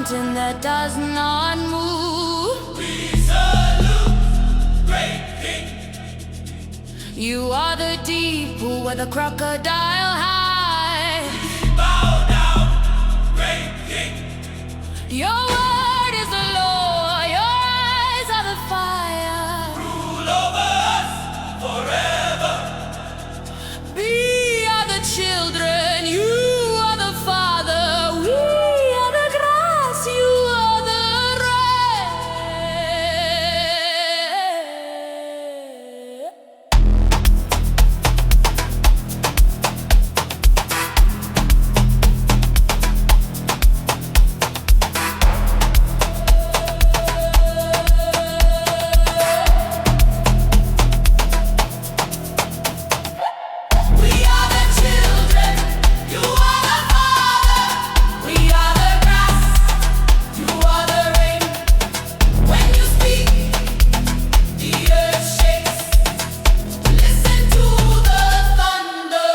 mountain that does not move. We salute, great king. You are the deep pool where the crocodile hides. We bow down, great king. Your word is the law, your eyes are the fire. Rule over us forever. We are the children, you are the father. We are the grass, you are the rain. We are the children, you are the father. We are the grass, you are the rain. When you speak, the earth shakes. Listen to the thunder.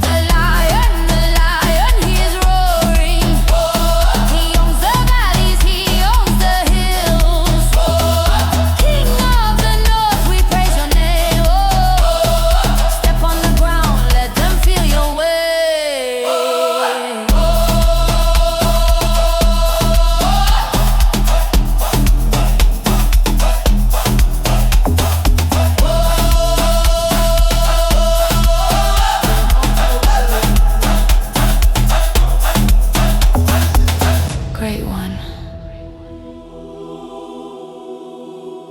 The lion, he is roaring. He owns the valleys, he owns the hills. King of the north, we praise your name. Oh, step on the ground, let them feel your way. Great one,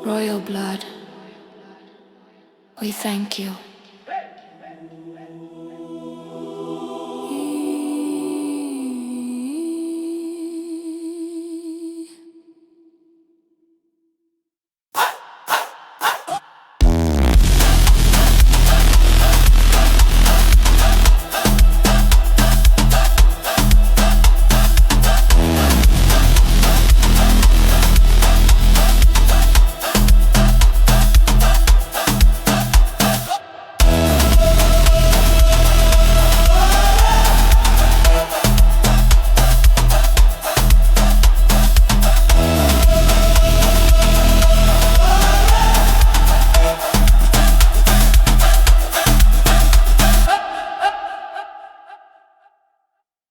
royal blood, we thank you.